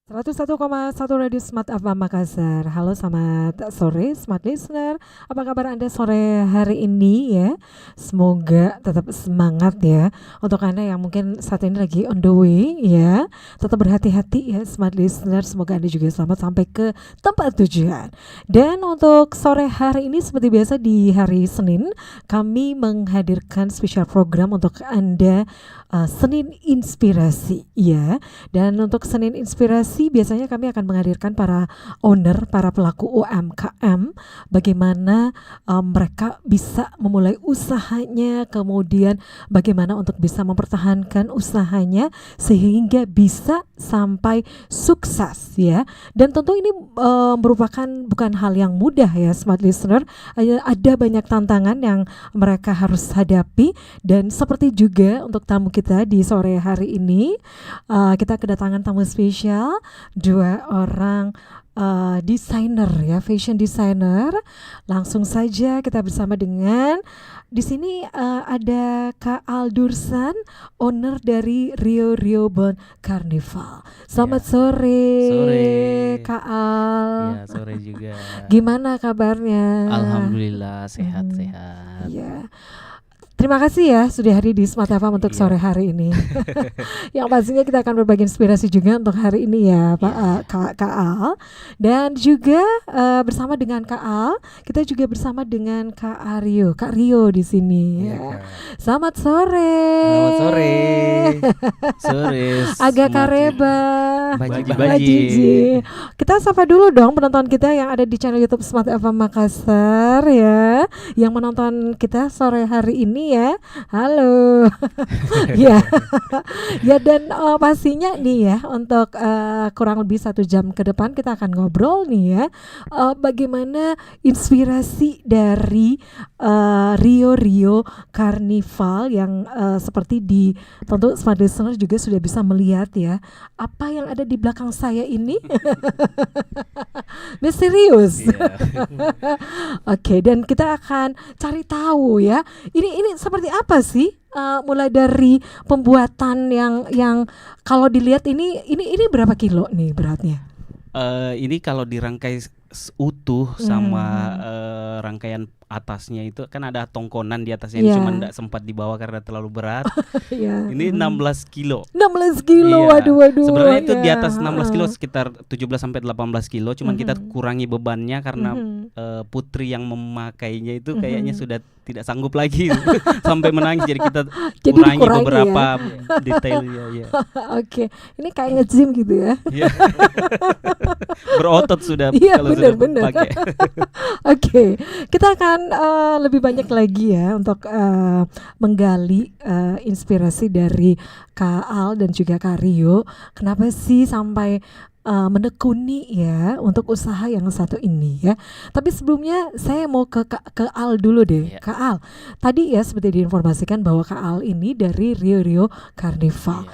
101,1 Radio Smart FM Makassar. Halo, selamat sore Smart Listener. Apa kabar Anda sore hari ini ya? Semoga tetap semangat ya. Untuk Anda yang mungkin saat ini lagi on the way ya, tetap berhati-hati ya Smart Listener. Semoga Anda juga selamat sampai ke tempat tujuan. Dan untuk sore hari ini seperti biasa di hari Senin, kami menghadirkan spesial program untuk Anda, Senin Inspirasi ya. Dan untuk Senin Inspirasi biasanya kami akan menghadirkan para owner, para pelaku UMKM, bagaimana mereka bisa memulai usahanya, kemudian bagaimana untuk bisa mempertahankan usahanya sehingga bisa sampai sukses ya. Dan tentu ini merupakan bukan hal yang mudah ya Smart Listener. Ada banyak tantangan yang mereka harus hadapi, dan seperti juga untuk tamu kita di sore hari ini, kita kedatangan tamu spesial, dua orang desainer ya, fashion designer. Langsung saja kita bersama dengan di sini ada Kak Al Dursan, owner dari Rio Bond Carnival. Selamat sore, Kak Al. Ya, sore juga. Gimana kabarnya? Alhamdulillah sehat-sehat. Ya. Terima kasih ya sudah hadir di Smart FM untuk sore hari ini. Yang pastinya kita akan berbagi inspirasi juga untuk hari ini ya Pak Kak Al. Dan juga bersama dengan Kak Al, kita juga bersama dengan Kak Rio di sini. Ya. Selamat sore. Selamat sore. Sore. Agak kareba. Baji. Kita sapa dulu dong penonton kita yang ada di channel YouTube Smart FM Makassar ya, yang menonton kita sore hari ini ya. Halo. Ya. Ya, dan pastinya nih ya, untuk kurang lebih 1 jam ke depan kita akan ngobrol nih ya, bagaimana inspirasi dari Rio Carnival yang seperti di tentu Smart Listener juga sudah bisa melihat ya, apa yang ada di belakang saya ini. Misterius. Oke, dan kita akan cari tahu ya, ini seperti apa sih, mulai dari pembuatan yang kalau dilihat ini berapa kilo nih beratnya? Ini kalau dirangkai utuh sama rangkaian atasnya itu kan ada tongkonan di atasnya, ini cuma enggak sempat dibawa karena terlalu berat. Ini 16 kilo. 16 kilo, Iya. waduh. Sebenarnya itu di atas 16 kilo sekitar 17 sampai 18 kilo, cuman kita kurangi bebannya karena putri yang memakainya itu kayaknya sudah tidak sanggup lagi sampai menangis, jadi kita kurangi beberapa detailnya ya. Oke. Ini kayak nge-gym gitu ya. Berotot sudah kalau bener. sudah pakai. Oke, kita akan lebih banyak lagi ya untuk menggali inspirasi dari Kak Al dan juga Kak Rio. Kenapa sih sampai menekuni ya untuk usaha yang satu ini ya. Tapi sebelumnya saya mau ke Al dulu deh. Yeah. Kak Al, tadi ya seperti diinformasikan bahwa Kak Al ini dari Rio Carnival.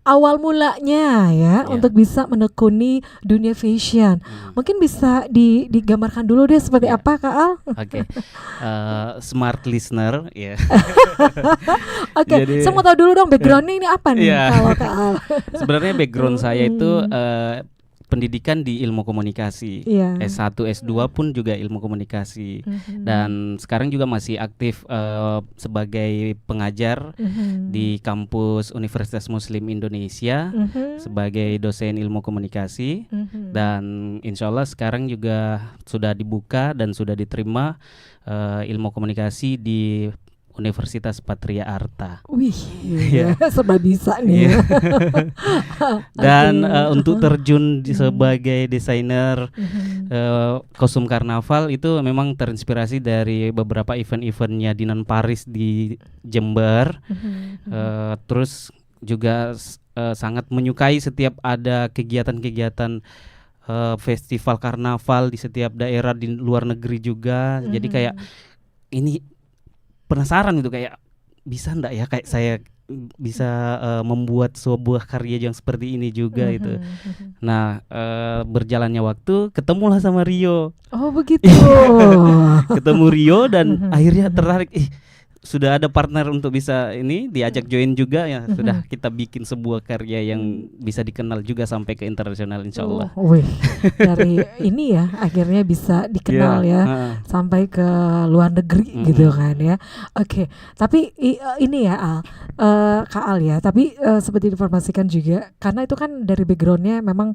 Awal mulanya ya untuk bisa menekuni dunia fashion. Mungkin bisa digambarkan dulu deh seperti apa Kak Al? Oke. Smart Listener ya. Oke, saya mau tahu dulu dong backgroundnya ini apa nih kalau Kak Al? Sebenarnya background saya itu pendidikan di ilmu komunikasi, S1, S2 pun juga ilmu komunikasi, dan sekarang juga masih aktif sebagai pengajar di kampus Universitas Muslim Indonesia sebagai dosen ilmu komunikasi, dan insya Allah sekarang juga sudah dibuka dan sudah diterima ilmu komunikasi di Universitas Patria Arta. Wih, serba bisa nih. Dan untuk terjun sebagai desainer kostum karnaval itu memang terinspirasi dari beberapa event-eventnya Dinan Paris di Jember. Terus juga sangat menyukai setiap ada kegiatan-kegiatan festival karnaval di setiap daerah di luar negeri juga. Jadi kayak ini penasaran gitu, kayak bisa enggak ya kayak saya bisa membuat sebuah karya yang seperti ini juga itu. Nah, berjalannya waktu ketemulah sama Rio. Oh begitu. Ketemu Rio dan akhirnya tertarik. sudah ada partner untuk bisa ini diajak join juga ya, sudah kita bikin sebuah karya yang bisa dikenal juga sampai ke internasional insya Allah. Wih, dari ini ya akhirnya bisa dikenal ya sampai ke luar negeri gitu kan ya. Oke, tapi ini ya Al, Kak Al ya, tapi seperti diinformasikan juga karena itu kan dari backgroundnya memang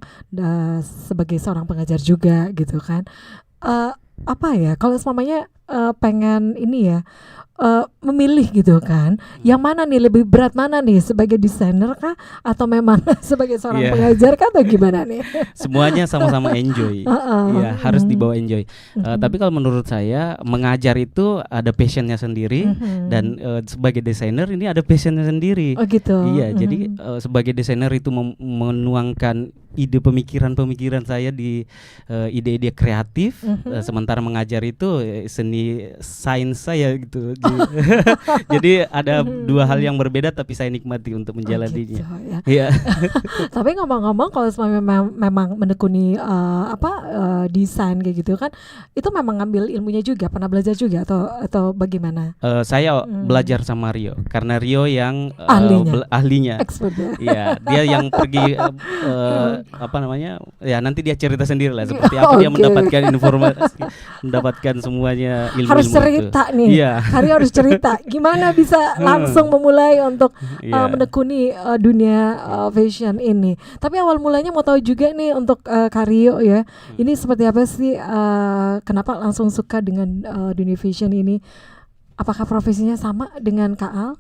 sebagai seorang pengajar juga gitu kan. Apa ya kalau semuanya pengen ini ya memilih gitu kan, yang mana nih lebih berat mana nih sebagai desainer kah atau memang sebagai seorang pengajar kah atau gimana nih? Semuanya sama-sama enjoy, ya harus dibawa enjoy. Tapi kalau menurut saya mengajar itu ada passionnya sendiri dan sebagai desainer ini ada passionnya sendiri. Oh gitu. Iya, jadi sebagai desainer itu menuangkan ide pemikiran saya di ide-ide kreatif, sementara mengajar itu seni sains saya gitu. Jadi ada dua hal yang berbeda tapi saya nikmati untuk menjalaninya. Oh, gitu, ya. Iya. Tapi ngomong-ngomong kalau memang menekuni desain kayak gitu kan, itu memang ngambil ilmunya juga, pernah belajar juga atau bagaimana? Saya belajar sama Rio karena Rio yang ahlinya. Expertnya. Iya, dia yang pergi apa namanya? Ya nanti dia cerita sendiri lah seperti apa dia mendapatkan informasi, mendapatkan semuanya ilmu. Harus cerita itu. nih. Iya. Hari harus cerita gimana bisa langsung memulai untuk menekuni dunia fashion ini. Tapi awal mulanya mau tahu juga nih untuk Karyo ya. Ini seperti apa sih, kenapa langsung suka dengan dunia fashion ini? Apakah profesinya sama dengan Kak Al?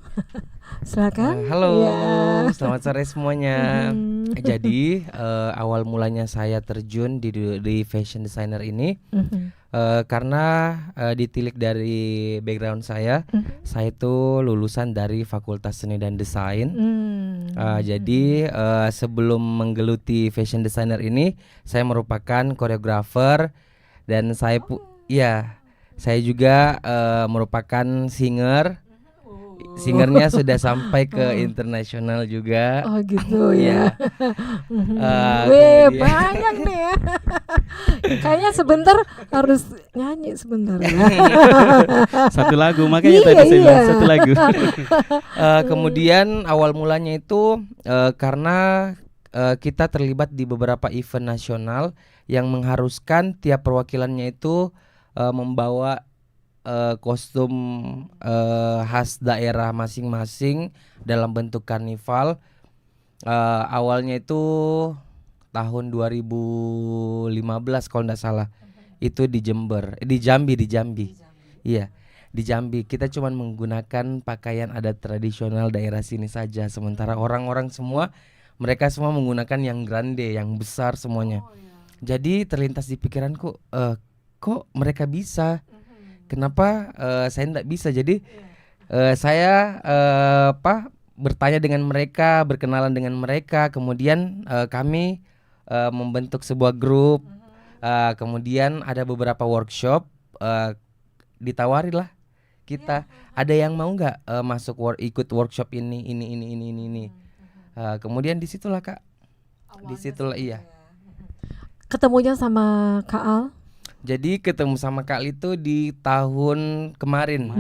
Silakan. Halo, selamat sore semuanya. Jadi awal mulanya saya terjun di fashion designer ini karena ditilik dari background saya itu lulusan dari Fakultas Seni dan Desain. Jadi sebelum menggeluti fashion designer ini, saya merupakan koreografer dan saya juga merupakan singer. Singernya sudah sampai ke internasional juga. Oh gitu ya. Banyak nih ya. Kayaknya sebentar harus nyanyi sebentar ya. Satu lagu makanya tadi saya bilang satu lagu. Kemudian awal mulanya itu karena kita terlibat di beberapa event nasional yang mengharuskan tiap perwakilannya itu membawa kostum khas daerah masing-masing dalam bentuk karnival. Awalnya itu tahun 2015 kalau tidak salah. Itu di Jember, di Jambi. Iya, di Jambi. Kita cuma menggunakan pakaian adat tradisional daerah sini saja. Sementara orang-orang semua, mereka semua menggunakan yang grande, yang besar semuanya. Jadi terlintas di pikiranku, kok mereka bisa? Kenapa saya tidak bisa? Jadi saya bertanya dengan mereka, berkenalan dengan mereka. Kemudian kami membentuk sebuah grup. Kemudian ada beberapa workshop. Ditawarilah kita. Ada yang mau nggak masuk ikut workshop ini. Kemudian disitulah Kak. Disitulah iya. Ketemunya sama Kak Al? Jadi ketemu sama Kak Al itu di tahun kemarin.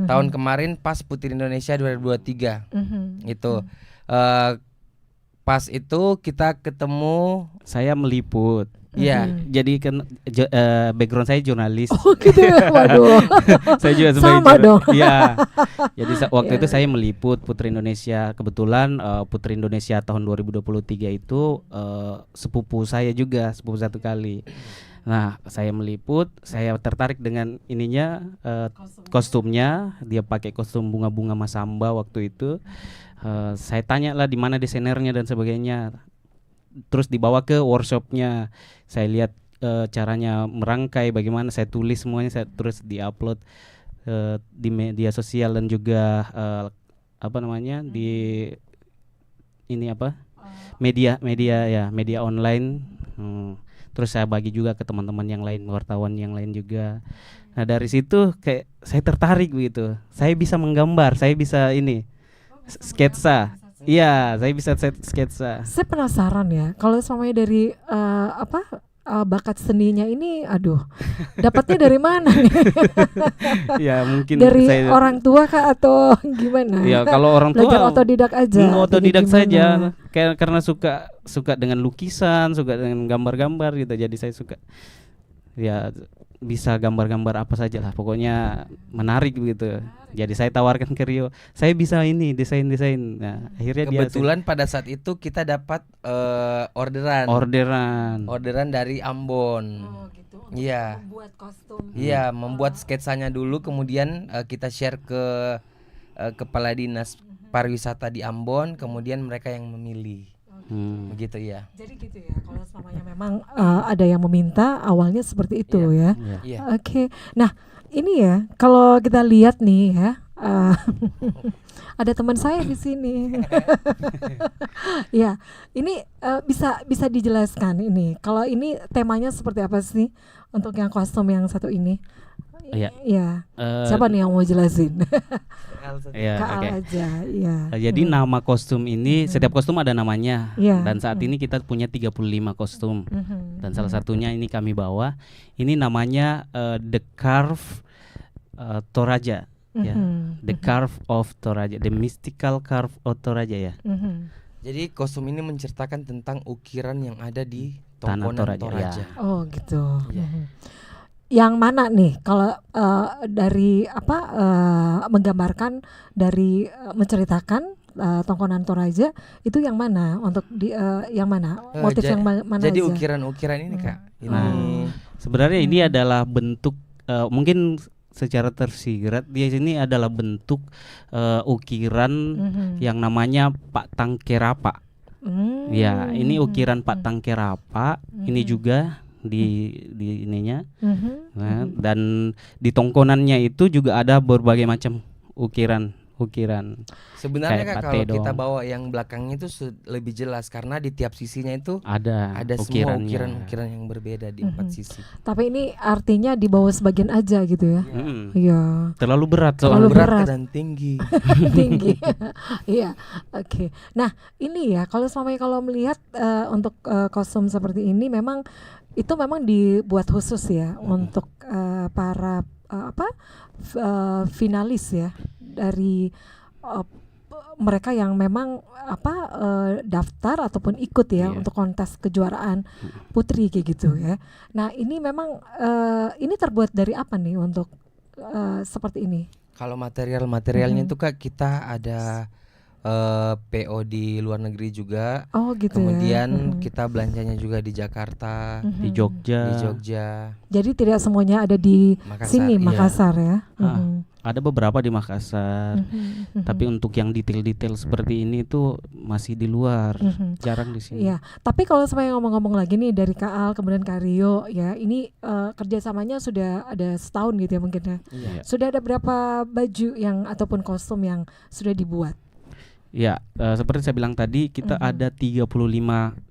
Tahun kemarin pas Putri Indonesia 2023. Itu pas itu kita ketemu, saya meliput. Iya. Jadi kan background saya jurnalis. Oh gitu ya. Waduh. Saya juga sebagai sama dong. Iya. Jadi waktu itu saya meliput Putri Indonesia. Kebetulan Putri Indonesia tahun 2023 itu sepupu saya juga, sepupu satu kali. Nah, saya meliput, saya tertarik dengan ininya, kostumnya. Dia pakai kostum bunga-bunga masamba waktu itu. Saya tanya lah di mana desainernya dan sebagainya. Terus dibawa ke workshopnya. Saya lihat caranya merangkai, bagaimana saya tulis semuanya, saya terus diupload di media sosial dan juga di ini media online. Terus saya bagi juga ke teman-teman yang lain, wartawan yang lain juga. Nah dari situ kayak saya tertarik begitu. Saya bisa menggambar, saya bisa sketsa. Iya, saya bisa sketsa. Saya penasaran ya, kalau semuanya dari bakat seninya ini, aduh, dapatnya dari mana nih? Ya mungkin Dari saya orang tua kah atau gimana? ya kalau orang Belajar tua otodidak aja. otodidak Jadi saja gimana? karena suka dengan lukisan, suka dengan gambar-gambar gitu. Jadi saya suka ya bisa gambar-gambar apa saja lah, pokoknya menarik begitu. Jadi saya tawarkan ke Rio, saya bisa ini desain. Nah, akhirnya Kebetulan pada saat itu kita dapat orderan dari Ambon. Oh gitu. Untuk Iya. membuat kostum. Iya, membuat sketsanya dulu, kemudian kita share ke kepala dinas pariwisata di Ambon, kemudian mereka yang memilih. Begitu ya. Jadi gitu ya, kalau selamanya memang ada yang meminta, awalnya seperti itu ya. Iya. Iya. Oke, nah ini ya, kalau kita lihat nih ya, ada teman saya di sini. Ya, ini bisa dijelaskan ini. Kalau ini temanya seperti apa sih untuk yang kostum yang satu ini? Iya. Iya. Siapa nih yang mau jelasin? Ya, Kak Al oke. aja. Iya. Jadi nama kostum ini setiap kostum ada namanya. Iya. Dan saat ini kita punya 35 kostum. Mhm. Dan salah satunya ini kami bawa. Ini namanya The Carve Toraja ya. Mhm. The Carve of Toraja, The Mystical Carve of Toraja ya. Mhm. Jadi kostum ini menceritakan tentang ukiran yang ada di Tanah Tongkonan Toraja, Toraja. Oh gitu. Iya. Mhm. Yang mana nih kalau dari menggambarkan dari menceritakan Tongkonan Toraja itu yang mana untuk yang mana motif yang mana Jadi aja? ukiran-ukiran ini Kak, ini Nah, sebenarnya ini adalah bentuk mungkin secara tersirat dia ini adalah bentuk ukiran yang namanya Pak Tangkerapa. Ya, ini ukiran Pak Tangkerapa. Ini juga di ininya. Nah, dan di tongkonannya itu juga ada berbagai macam ukiran. sebenarnya kayak Kak, pate kalau kita dong. bawa yang belakangnya itu lebih jelas karena di tiap sisinya itu Ada semua ukirannya. ukiran-ukiran yang berbeda di empat sisi. Tapi ini artinya di bawah sebagian aja gitu ya? Mm-mm. Iya. Terlalu berat Terlalu soalnya. berat. dan tinggi. Tinggi. Iya, oke. Nah, ini ya kalau kalau melihat untuk kostum seperti ini memang itu memang dibuat khusus ya untuk para finalis ya dari mereka yang memang daftar ataupun ikut ya Iya. untuk kontes kejuaraan putri kayak gitu ya. Nah, ini memang ini terbuat dari apa nih untuk seperti ini? Kalau materialnya itu Kak, kita ada PO di luar negeri juga. Oh gitu Kemudian ya. kita belanjanya juga di Jakarta, Di Jogja. di Jogja. Jadi tidak semuanya ada di Makassar, sini iya. Makassar ya. Ada beberapa di Makassar. Tapi untuk yang detail-detail seperti ini tuh masih di luar. Jarang di sini. Iya, tapi kalau saya ngomong-ngomong lagi nih dari Kak Al kemudian Kak Rio ya, ini kerjasamanya sudah ada setahun gitu ya mungkin ya. Iya. Sudah ada berapa baju yang ataupun kostum yang sudah dibuat? Ya, seperti saya bilang tadi kita ada 35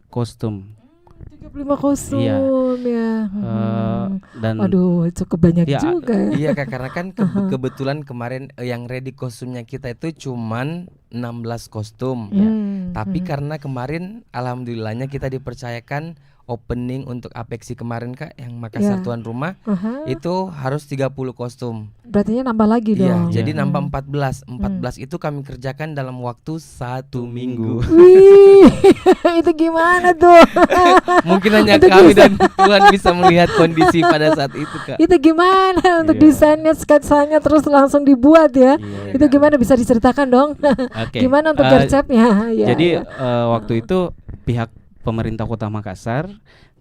kostum. 35 kostum Iya. ya. Dan Waduh, cukup banyak Ya, juga ya. Iya Kak, karena kan kebetulan kemarin yang ready kostumnya kita itu cuman 16 kostum. Tapi karena kemarin alhamdulillahnya kita dipercayakan opening untuk Apexi kemarin Kak, yang Makassar Iya. tuan rumah Aha. itu harus 30 kostum. Berarti nambah lagi Iya, dong. jadi nambah 14. 14 itu kami kerjakan dalam waktu 1 minggu. Wih, itu gimana tuh? Mungkin hanya Untuk kami bisa- dan Tuhan bisa melihat kondisi pada saat itu Kak. Itu gimana untuk Iya. desainnya, sketsanya terus langsung dibuat ya? Iya, Itu gimana bisa diceritakan dong? Oke. Gimana untuk Eh, gercepnya? Ya, Jadi ya. waktu itu pihak pemerintah Kota Makassar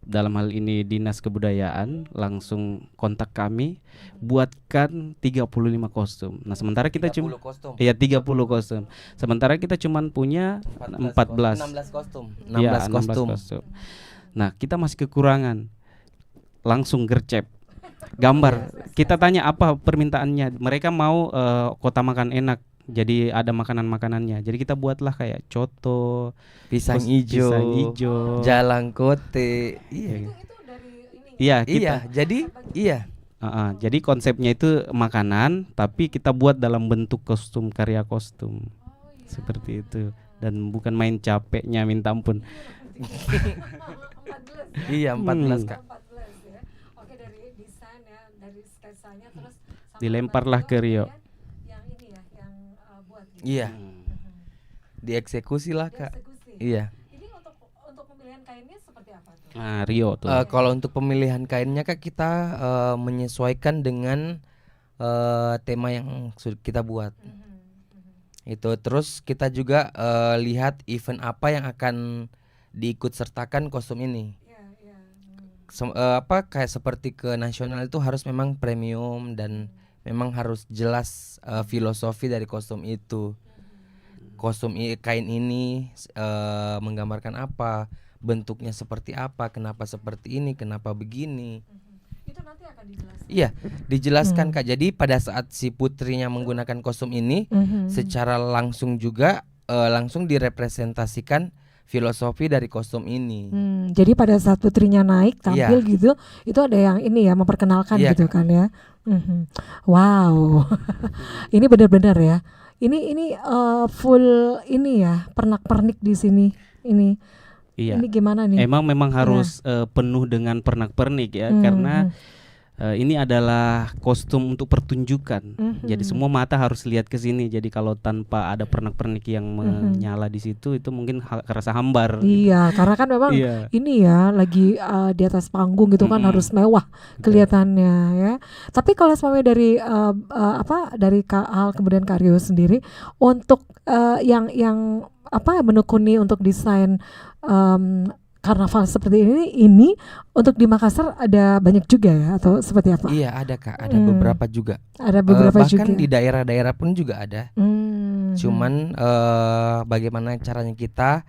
dalam hal ini Dinas Kebudayaan langsung kontak kami buatkan 35 kostum. Nah, sementara kita 30 cuma kostum. ya 30 kostum. Sementara kita cuman punya 14. 16 kostum. Iya, 16 kostum. Nah, kita masih kekurangan. Langsung gercep. Gambar. Kita tanya apa permintaannya. Mereka mau kota makan enak. Jadi ada makanan-makanannya. Jadi kita buatlah kayak coto, Pisang pisang hijau, hijau. jalang kote. Iya. Iya, kita. Iya, jadi iya. Jadi konsepnya itu makanan, tapi kita buat dalam bentuk kostum, karya kostum. Seperti itu. Dan bukan main capeknya minta ampun. berarti. 14 ya? Iya 14 Kak. 14 ya. Oke, dari desain ya, dari sketsanya terus sama Dilemparlah Mbak ke Rio. yang ini ya, yang buat gitu. Iya, Mhm. dieksekusi lah Kak. Dieksekusi. Iya. Ini untuk pemilihan kainnya seperti apa tuh? Nah, Rio tuh. Kalau untuk pemilihan kainnya Kak, kita menyesuaikan dengan tema yang kita buat. Mhm, mhm. Itu terus kita juga lihat event apa yang akan diikut sertakan kostum ini. Iya, iya. Kayak seperti ke nasional itu harus memang premium dan memang harus jelas filosofi dari kostum itu. Kain ini menggambarkan apa, bentuknya seperti apa, kenapa seperti ini, kenapa begini. Itu nanti akan dijelaskan. Iya, dijelaskan Kak. Jadi pada saat si putrinya menggunakan kostum ini, secara langsung juga langsung direpresentasikan filosofi dari kostum ini. Jadi pada saat putrinya naik tampil gitu, itu ada yang ini ya memperkenalkan Iya, gitu Kak. kan ya. Wow, ini benar-benar ya. Ini full ini ya pernak-pernik di sini. Ini Iya. ini gimana nih? Memang harus penuh dengan pernak-pernik ya, karena ini adalah kostum untuk pertunjukan. Jadi semua mata harus lihat ke sini. Jadi kalau tanpa ada pernak-pernik yang menyala di situ, itu mungkin kerasa hambar. Iya, karena kan memang Iya. ini ya lagi di atas panggung gitu kan harus mewah kelihatannya ya. Tapi kalau selama dari dari Kak Al kemudian Kak Rio sendiri untuk yang menekuni untuk desain karnaval seperti ini untuk di Makassar ada banyak juga ya atau seperti apa? Iya ada Kak, ada beberapa juga. Ada beberapa bahkan juga. di daerah-daerah pun juga ada. Cuman bagaimana caranya kita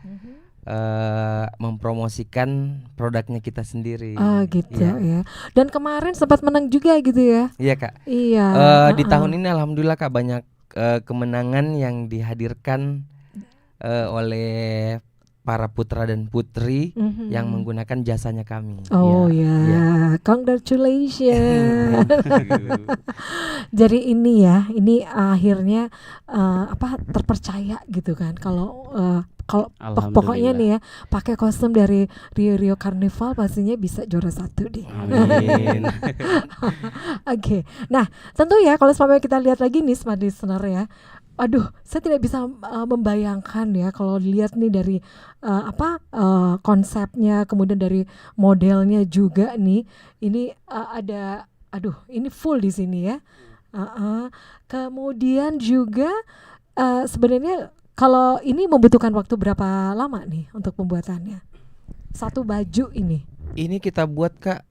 mempromosikan produknya kita sendiri. Gitu Iya. ya. Dan kemarin sempat menang juga gitu ya? Iya Kak. Iya. Di tahun ini alhamdulillah Kak banyak kemenangan yang dihadirkan oleh para putra dan putri yang menggunakan jasanya kami. Oh Iya. ya, congratulations. Jadi ini ya, ini akhirnya terpercaya gitu kan kalau pokoknya nih ya pakai kostum dari Rio Carnival pastinya bisa juara 1 deh. Amin. Oke, nah tentu ya kalau selama kita lihat lagi nih smart listener ya, aduh saya tidak bisa membayangkan ya kalau lihat nih dari konsepnya kemudian dari modelnya juga nih ini ada ini full di sini ya. Kemudian juga sebenarnya kalau ini membutuhkan waktu berapa lama nih untuk pembuatannya satu baju ini? Ini kita buat Kak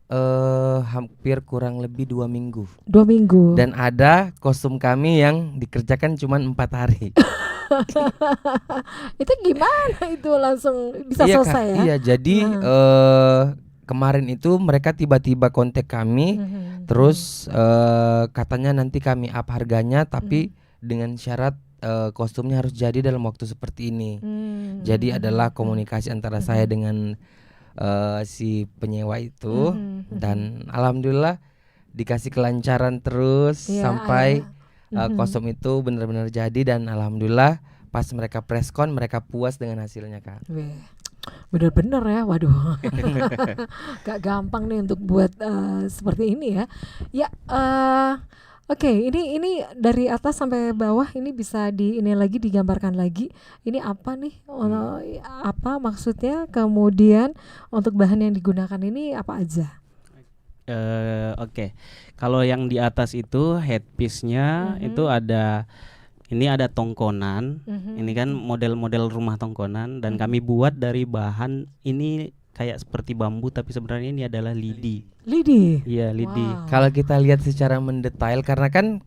hampir kurang lebih 2 minggu. 2 minggu. Dan ada kostum kami yang dikerjakan cuma 4 hari. Itu gimana itu langsung bisa Iya, selesai Kak. ya? Iya, jadi kemarin itu mereka tiba-tiba kontak kami, terus katanya nanti kami up harganya, tapi dengan syarat kostumnya harus jadi dalam waktu seperti ini. Jadi adalah komunikasi antara saya dengan si penyewa itu, dan alhamdulillah dikasih kelancaran terus sampai kostum itu benar-benar jadi, dan alhamdulillah pas mereka preskon mereka puas dengan hasilnya Kak. Bener-bener ya, waduh. Gak gampang nih untuk buat seperti ini ya. Ya, oke, ini dari atas sampai bawah ini bisa ini lagi digambarkan lagi. Ini apa nih? Apa maksudnya? Kemudian untuk bahan yang digunakan ini apa aja? Oke. Kalau yang di atas itu headpiece-nya itu ada tongkonan. Ini kan model-model rumah tongkonan dan kami buat dari bahan ini kayak seperti bambu tapi sebenarnya ini adalah lidi. Lidi. Iya, lidi. Wow. Kalau kita lihat secara mendetail, karena kan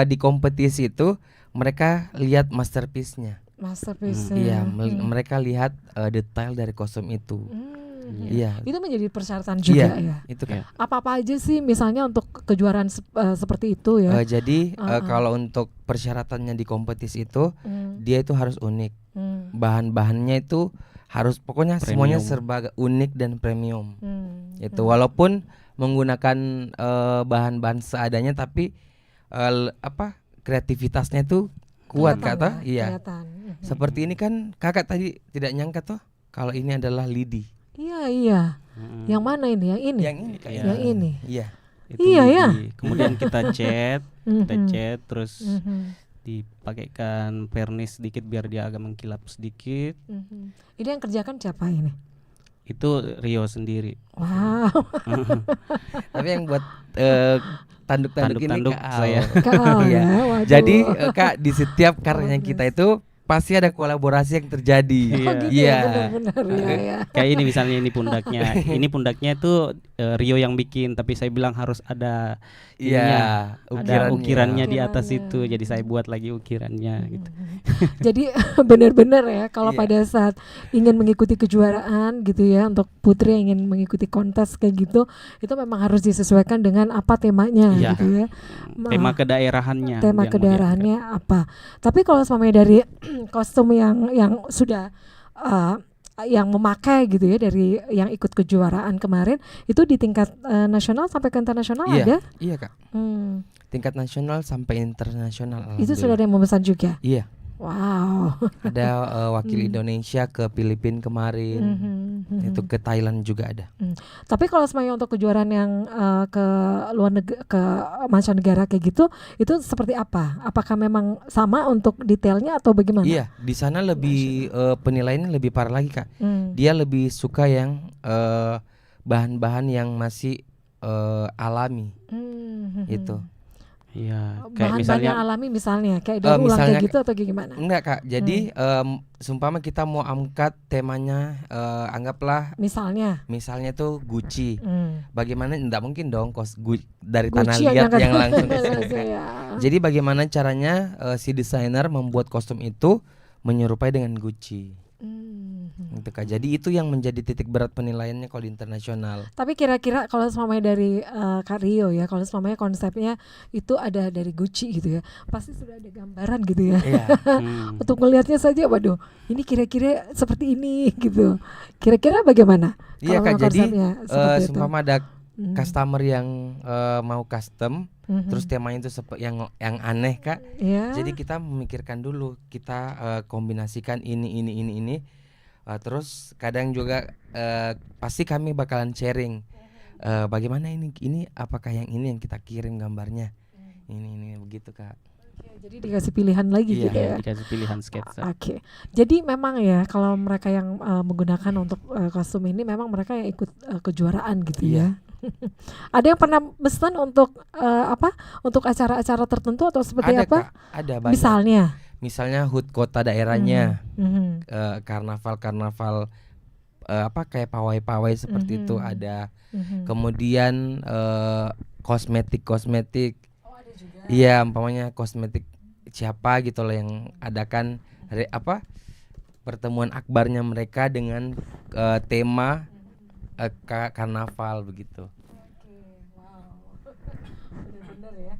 di kompetisi itu mereka lihat masterpiece-nya. Masterpiece. Iya, mereka lihat detail dari kostum itu. Iya. Itu menjadi persyaratan juga ya. Itu kan. Apa aja sih misalnya untuk kejuaraan seperti itu ya? Jadi kalau untuk persyaratannya di kompetisi itu dia itu harus unik. Bahan-bahannya itu harus pokoknya semuanya serba unik dan premium. Itu walaupun menggunakan bahan-bahan seadanya, tapi kreativitasnya itu kuat kata. Iya. Kelihatan. Seperti ini kan kakak tadi tidak nyangka toh kalau ini adalah lidi. Iya. Mm. Yang mana ini? Yang ini. Yang ini Kak. Iya. Yang ini. Iya. Itu Iya, ya. lidi. Kemudian kita Mhm. cat terus Mhm. dipakaikan vernis sedikit biar dia agak mengkilap sedikit. Mhm. Ini yang kerjakan siapa ini? Itu Rio sendiri. Wow. Tapi yang buat tanduk-tanduk ini Tanduk-tanduk Kak Al. saya. Kau Iya. ya. Waduh. Jadi Kak, di setiap karyanya kita itu pasti ada kolaborasi yang terjadi. Oh gitu Iya. ya, benar-benar ya. Kayak ini misalnya ini pundaknya. Ini pundaknya itu Rio yang bikin, tapi saya bilang harus ada Iya, ininya, ada ukirannya di Ukirannya. atas itu. Jadi saya buat lagi ukirannya gitu. Jadi benar-benar ya kalau Iya. pada saat ingin mengikuti kejuaraan gitu ya, untuk putri yang ingin mengikuti kontes kayak gitu, itu memang harus disesuaikan dengan apa temanya Iya. gitu ya. Tema kedaerahannya. Tema yang mau kedaerahannya apa. Tapi kalau semuanya dari kostum yang sudah yang memakai gitu ya, dari yang ikut kejuaraan kemarin, itu di tingkat nasional sampai ke internasional Iya. ada? Iya Kak. Hmm. Tingkat nasional sampai internasional. Itu sudah ada yang memesan juga. Iya. Wow. Ada wakil Indonesia ke Filipina kemarin. Itu ke Thailand juga ada. Tapi kalau semuanya untuk kejuaraan yang ke luar negeri, ke mancanegara kayak gitu, itu seperti apa? Apakah memang sama untuk detailnya atau bagaimana? Iya, di sana lebih penilaiannya lebih parah lagi Kak. Hmm. Dia lebih suka yang bahan-bahan yang masih alami itu. Iya, kayak Bahan-bahan misalnya yang alami misalnya kayak daur ulang misalnya kayak gitu atau gimana? Enggak Kak, jadi seumpama kita mau angkat temanya, anggaplah Misalnya misalnya tuh Gucci. hmm. Bagaimana, enggak mungkin dong dari tanah Gucci liat yang yang langsung ke sini. ya. Jadi bagaimana caranya si desainer membuat kostum itu menyerupai dengan Gucci. Gitu Kak. Jadi itu yang menjadi titik berat penilaiannya kalau di internasional. Tapi kira-kira kalau semuanya dari Kak Rio ya, kalau semuanya konsepnya itu ada dari Gucci gitu ya, pasti sudah ada gambaran gitu ya. Iya. Untuk melihatnya saja, waduh, ini kira-kira seperti ini gitu. Kira-kira bagaimana? Iya kalau Kak, memang jadi konsepnya seperti itu? seumpama ada Hmm. customer yang mau custom, Mhm. terus temanya itu yang aneh Kak. ya. Jadi kita memikirkan dulu, kita kombinasikan ini. Terus kadang juga pasti kami bakalan sharing bagaimana ini apakah yang ini yang kita kirim gambarnya. Ini begitu Kak. Jadi dikasih pilihan lagi Iya, gitu ya. dikasih pilihan sketsa. Oke. Jadi memang ya kalau mereka yang menggunakan untuk kostum ini memang mereka yang ikut kejuaraan gitu ya. Ada yang pernah pesan untuk untuk acara-acara tertentu atau seperti Ada apa? Kak, ada banyak. Misalnya HUT kota daerahnya, Mhm. karnaval kayak pawai-pawai seperti itu ada. Mhm. Kemudian kosmetik. Oh, ada juga. Iya, umpamanya kosmetik siapa gitu loh yang adakan pertemuan akbarnya mereka dengan tema karnaval begitu. Oke, wow. Benar-benar ya.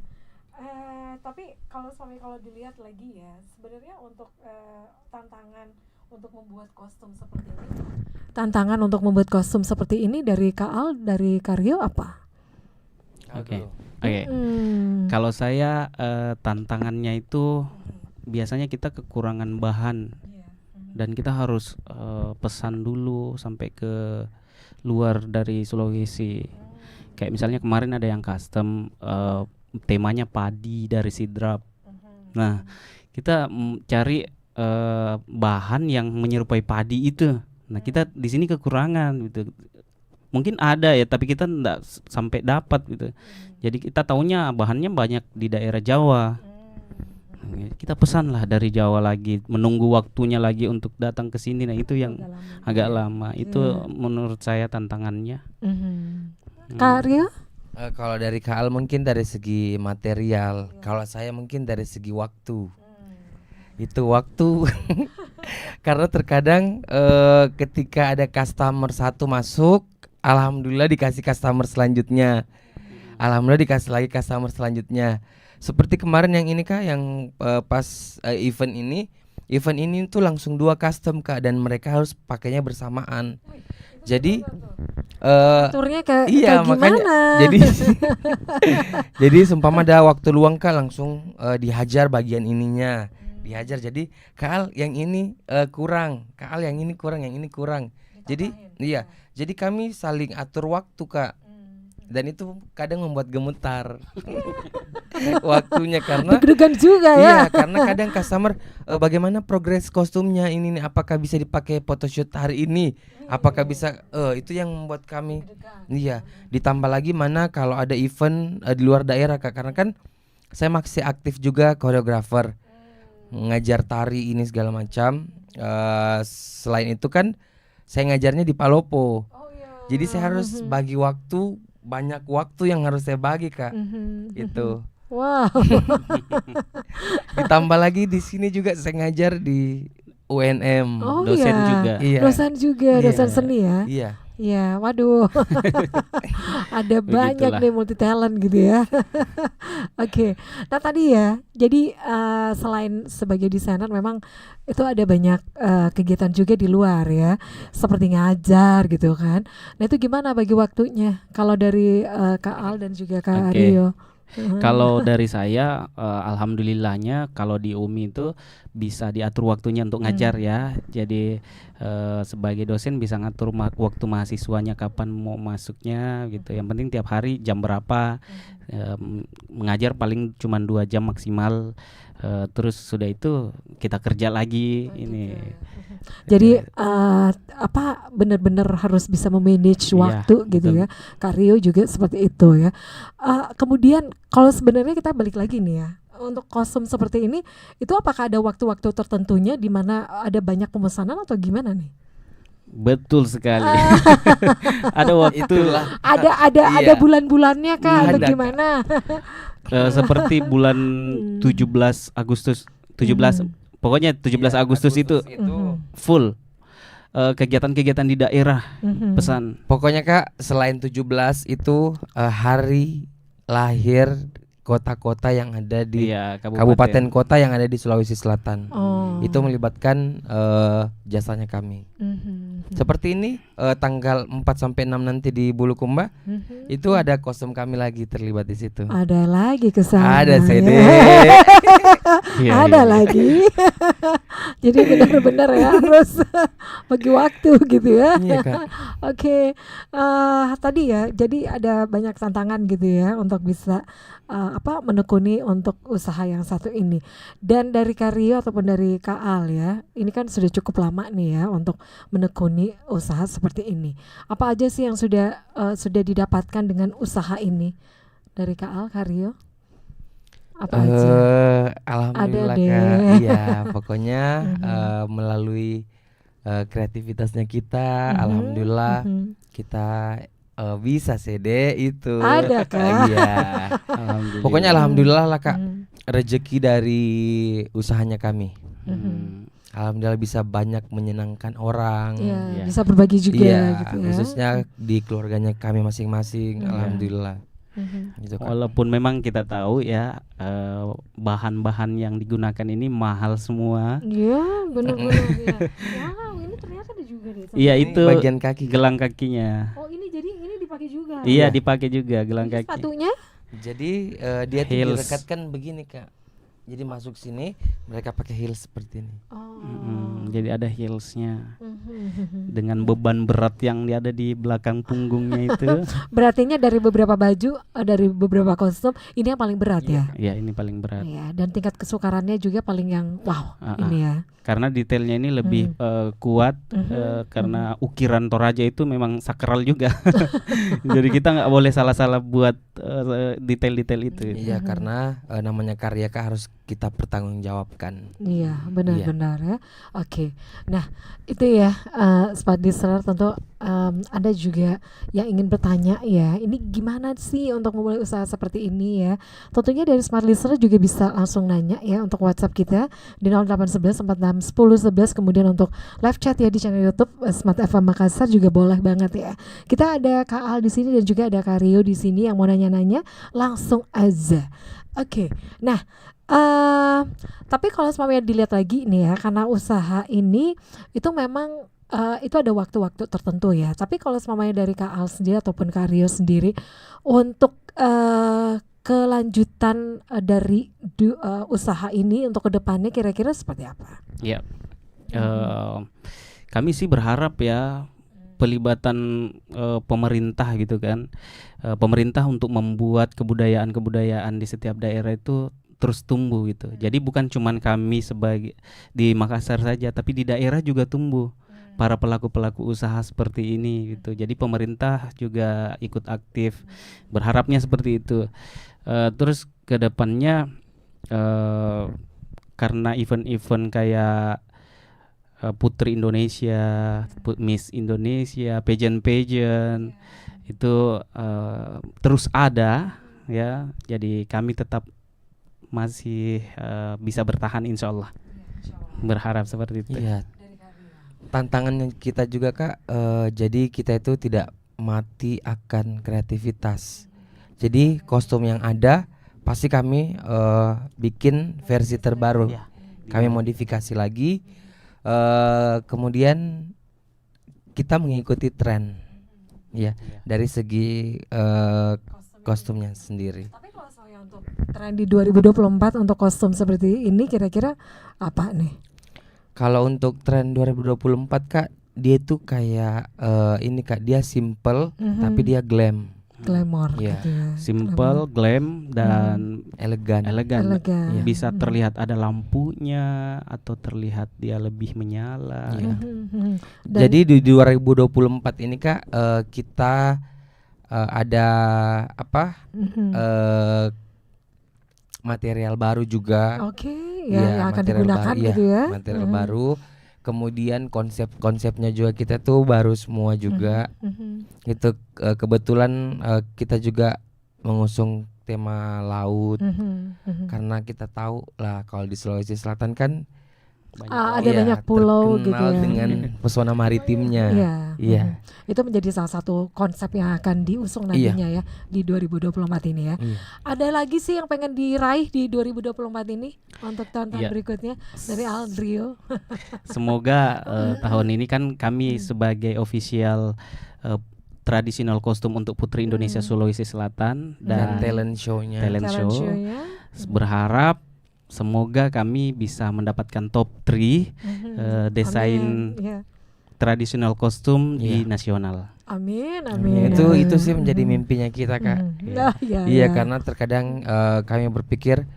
Tapi kalau dilihat lagi ya, sebenarnya untuk tantangan untuk membuat kostum seperti ini. Tantangan untuk membuat kostum seperti ini dari Kaal, dari Karyo apa? Oke. Kalau saya tantangannya itu biasanya kita kekurangan bahan dan kita harus pesan dulu sampai ke luar dari Sulawesi. Kayak misalnya kemarin ada yang custom temanya padi dari sidrap. Nah, kita cari bahan yang menyerupai padi itu. Nah, kita di sini kekurangan gitu. Mungkin ada ya, tapi kita enggak sampai dapat gitu. Jadi kita taunya bahannya banyak di daerah Jawa. Kita pesanlah dari Jawa lagi, menunggu waktunya lagi untuk datang ke sini. Nah, itu yang agak lama. Itu menurut saya tantangannya. Karyo? Kalau dari Kaal mungkin dari segi material, kalau saya mungkin dari segi waktu. Itu waktu. Karena terkadang ketika ada customer satu masuk, alhamdulillah dikasih customer selanjutnya. Alhamdulillah dikasih lagi customer selanjutnya. Seperti kemarin yang ini Kak, yang pas event ini tuh langsung 2 custom Kak, dan mereka harus pakainya bersamaan. Jadi Turnya kayak iya, makanya gimana? jadi seumpama ada waktu luang Kak, langsung dihajar bagian ininya. dihajar. Jadi Kak Al yang ini kurang, Kak Al yang ini kurang, yang ini kurang. Jadi iya, jadi kami saling atur waktu Kak. Dan itu kadang membuat gemetar waktunya karena Deg-degan juga ya. iya, karena kadang customer bagaimana progres kostumnya ini nih, apakah bisa dipakai photoshoot hari ini? Apakah bisa itu yang membuat kami iya, ditambah lagi mana kalau ada event di luar daerah Kak, karena kan saya masih aktif juga koreografer. Ngajar tari ini segala macam. Selain itu kan saya ngajarnya di Palopo. Jadi saya harus bagi waktu, banyak waktu yang harus saya bagi Kak. Itu. Wow. Ditambah lagi di sini juga saya ngajar di UNM. Oh Dosen iya. juga. Iya. Dosen juga, Iya. dosen seni ya. Iya. Iya, waduh. Ada banyak Begitulah. nih multi talent gitu ya. Oke. Nah tadi ya, jadi selain sebagai desainer memang itu ada banyak kegiatan juga di luar ya, seperti ngajar gitu kan. Nah itu gimana bagi waktunya? Kalau dari Kak Al dan juga Kak Oke. Rio. Kalau dari saya, alhamdulillahnya kalau di UMI itu bisa diatur waktunya untuk ngajar ya. Jadi sebagai dosen bisa ngatur waktu mahasiswanya kapan mau masuknya gitu. Yang penting tiap hari jam berapa. Mengajar paling cuma 2 jam maksimal. Terus sudah itu kita kerja lagi ini. Jadi apa benar-benar harus bisa memanage Iya, waktu gitu betul. ya. Kak Rio juga seperti itu ya. Kemudian kalau sebenarnya kita balik lagi nih ya, untuk kostum seperti ini itu apakah ada waktu-waktu tertentunya di mana ada banyak pemesanan atau gimana nih? Betul sekali. Ada waktu Itulah. Ada Iya. bulan-bulannya Kak atau Ada, Kak. gimana? seperti bulan 17 Agustus 17 pokoknya 17 Iya, Agustus itu full kegiatan-kegiatan di daerah pesan. Pokoknya Kak, selain 17 itu hari lahir kota-kota yang ada di Iya, kabupaten kota yang ada di Sulawesi Selatan. Oh. Itu melibatkan jasanya kami. Seperti ini tanggal 4 sampai 6 nanti di Bulukumba itu ada kostum kami lagi terlibat di situ. Ada lagi kesana. Ada CD. ya. Iya, Ada iya. lagi. Jadi benar-benar ya harus bagi waktu gitu ya. Iya Kak. Oke, tadi ya, jadi ada banyak tantangan gitu ya untuk bisa menekuni untuk usaha yang satu ini. Dan dari Kak Rio ataupun dari Kak Al ya, ini kan sudah cukup lama nih ya untuk menekuni usaha seperti ini. Apa aja sih yang sudah didapatkan dengan usaha ini dari Kak Al, Kak Rio? Apa aja? Alhamdulillah Ada Kak. deh. Iya, pokoknya melalui kreativitasnya kita, alhamdulillah kita bisa CD itu. Ada, Kak? Iya. Alhamdulillah. Pokoknya alhamdulillah lah Kak, Mhm. rezeki dari usahanya kami. Hmm. Alhamdulillah bisa banyak menyenangkan orang. Iya, Iya. bisa berbagi juga Iya, gitu ya. khususnya di keluarganya kami masing-masing. Iya. Alhamdulillah. Mhm. Gitu Kak. Walaupun memang kita tahu ya bahan-bahan yang digunakan ini mahal semua. Iya, benar-benar ya. Wow, ini ternyata ada juga nih. Iya, Ini itu bagian kaki. gelang kakinya. Oh, ini jadi ini dipakai juga. Iya, Iya. dipakai juga gelang Ini kaki. sepatunya? Jadi dia tuh Heels. direkatkan begini Kak. Jadi masuk sini mereka pakai heels seperti ini. Oh. Jadi ada heelsnya Mhm. dengan beban berat yang ada di belakang punggungnya itu. Berartinya dari beberapa baju, dari beberapa kostum, ini yang paling berat ya. Ya, ini paling berat. Iya, dan tingkat kesukarannya juga paling yang wow ini ya. Karena detailnya ini lebih kuat karena ukiran Toraja itu memang sakral juga. Jadi kita nggak boleh salah-salah buat detail-detail itu. Iya, karena namanya karya Kak harus kita pertanggungjawabkan. Iya, benar-benar ya. Oke, nah itu ya Smart Listener, tentu Anda juga yang ingin bertanya ya, ini gimana sih untuk memulai usaha seperti ini ya. Tentunya dari Smart Listener juga bisa langsung nanya ya untuk WhatsApp kita di 0811 46 10 11, kemudian untuk live chat ya di channel YouTube Smart FM Makassar juga boleh banget ya. Kita ada Kak Al di sini dan juga ada Kak Rio di sini yang mau nanya-nanya, langsung aja. Oke, nah tapi kalau semuanya dilihat lagi nih ya, karena usaha ini itu memang itu ada waktu-waktu tertentu ya. Tapi kalau semuanya dari Kak Al sendiri ataupun Kak Rio sendiri untuk kelanjutan dari usaha ini untuk kedepannya kira-kira seperti apa? Ya, kami sih berharap ya pelibatan pemerintah gitu kan, pemerintah untuk membuat kebudayaan di setiap daerah itu terus tumbuh gitu. Jadi bukan cuman kami sebagai di Makassar saja, tapi di daerah juga tumbuh para pelaku-pelaku usaha seperti ini gitu. Jadi pemerintah juga ikut aktif, berharapnya seperti itu. Terus kedepannya karena event-event kayak Putri Indonesia, Miss Indonesia, pageant itu terus ada ya. Jadi kami tetap masih bisa bertahan insya Allah. Berharap seperti itu. Iya. Tantangannya kita juga Kak, jadi kita itu tidak mati akan kreativitas. Jadi kostum yang ada pasti kami bikin versi terbaru. Ya. Kami modifikasi lagi. Kemudian kita mengikuti tren, ya, dari segi kostumnya sendiri. Tapi kalau saya untuk tren di 2024 untuk kostum seperti ini kira-kira apa nih? Kalau untuk tren 2024 Kak, dia tuh kayak ini Kak, dia simple tapi dia glam. Glamour Iya. gitu ya. Simple, glam dan Elegan. elegan. Elegan. Bisa terlihat ada lampunya atau terlihat dia lebih menyala. Iya. Dan- Jadi di 2024 ini Kak, kita ada apa? Material baru juga. Oke, Iya, ya yang akan material digunakan baru, iya, gitu ya. material baru. Kemudian konsepnya juga kita tuh baru semua juga. Itu kebetulan kita juga mengusung tema laut karena kita tahu lah kalau di Sulawesi Selatan kan Ada banyak pulau gitu terkenal ya. dengan pesona maritimnya. Iya. Iya. Itu menjadi salah satu konsep yang akan diusung Iya. nantinya ya di 2024 ini ya. Iya. Ada lagi sih yang pengen diraih di 2024 ini untuk tahun-tahun Iya. berikutnya dari Aldrio. Semoga tahun ini kan kami sebagai official traditional kostum untuk Putri Indonesia Sulawesi Selatan Dan dan talent show-nya. talent show. show-nya. Berharap semoga kami bisa mendapatkan top 3 desain Amin. Ya. tradisional kostum di Iya. nasional. Amin, amin. Itu sih menjadi mimpinya kita Kak. Nah, ya, Iya, ya. karena terkadang kami berpikir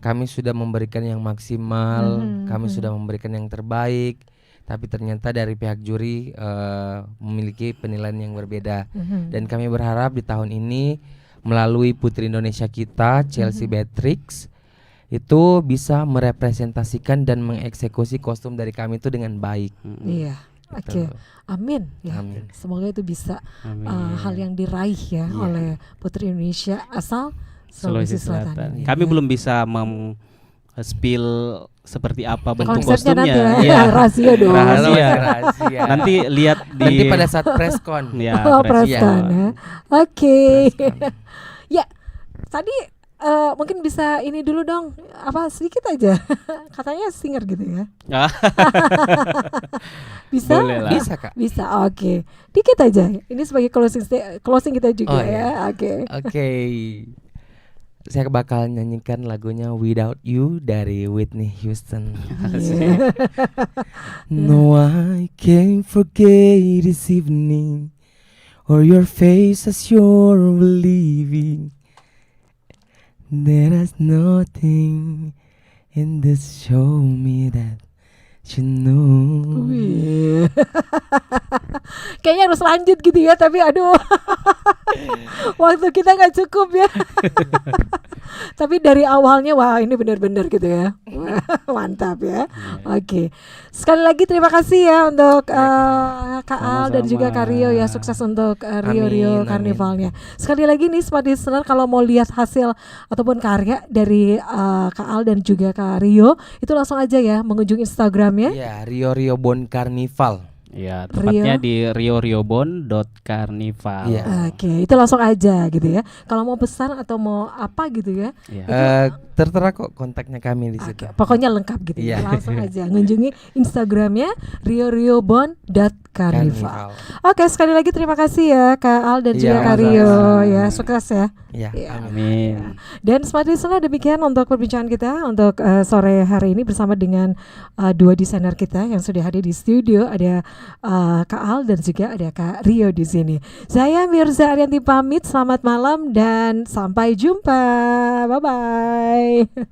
kami sudah memberikan yang maksimal, kami sudah memberikan yang terbaik, tapi ternyata dari pihak juri memiliki penilaian yang berbeda. Dan kami berharap di tahun ini melalui Putri Indonesia kita, Chelsea Beatrix, itu bisa merepresentasikan dan mengeksekusi kostum dari kami itu dengan baik. Iya. Oke. Gitu. Amin ya. Amin. Semoga itu bisa Amin. hal yang diraih ya Iya. oleh Putri Indonesia asal Sulawesi Selatan. ini. Kami belum bisa spill seperti apa bentuk Konsepnya nanti kostumnya. ya. Iya. Rahasia dong. Rahasia. Rahasia. Nanti lihat di Nanti pada saat press con. ya, Oh, press press-con con. ya. Oke. Press-con. Ya, tadi mungkin bisa ini dulu dong, apa sedikit aja. Katanya singer gitu ya. Ah, Bisa? Boleh lah. Bisa Kak. Bisa. Oke. Dikit aja. Ini sebagai closing kita juga Oh, ya. Oke. Oke. Saya bakal nyanyikan lagunya Without You dari Whitney Houston. Iya. No, I can't forget this evening or your face as you're leaving. There is nothing in this show me that you know. Wih. Kayaknya harus lanjut gitu ya, tapi aduh. Waktu kita nggak cukup ya. Tapi dari awalnya wah ini benar-benar gitu ya. Mantap ya. Oke. Sekali lagi terima kasih ya untuk Kak Al dan juga Kak Rio ya, sukses untuk Rio Amin. Karnivalnya. Sekali lagi nih Smart Listener, kalau mau lihat hasil ataupun karya dari Kak Al dan juga Kak Rio, itu langsung aja ya mengunjungi Instagramnya. Ya, Rio Bon Carnival. Ya, tepatnya di rioriobon.carnival. Iya. Oke, itu langsung aja gitu ya. Kalau mau pesan atau mau apa gitu ya. Iya. Tertera kok kontaknya kami di situ. Oke, pokoknya lengkap gitu ya. Iya. Langsung aja ngunjungi Instagramnya rioriobon.carnival. Oke, sekali lagi terima kasih ya Kak Al dan Iya, juga Kak sama-sama. Rio ya. Sukses ya. Iya, Iya. amin. Amin. Dan Smart Listener, demikian untuk perbincangan kita untuk sore hari ini bersama dengan dua desainer kita yang sudah hadir di studio. Ada Kak Al dan juga ada Kak Rio di sini. Saya Mirza Arianti pamit, selamat malam dan sampai jumpa. Bye bye.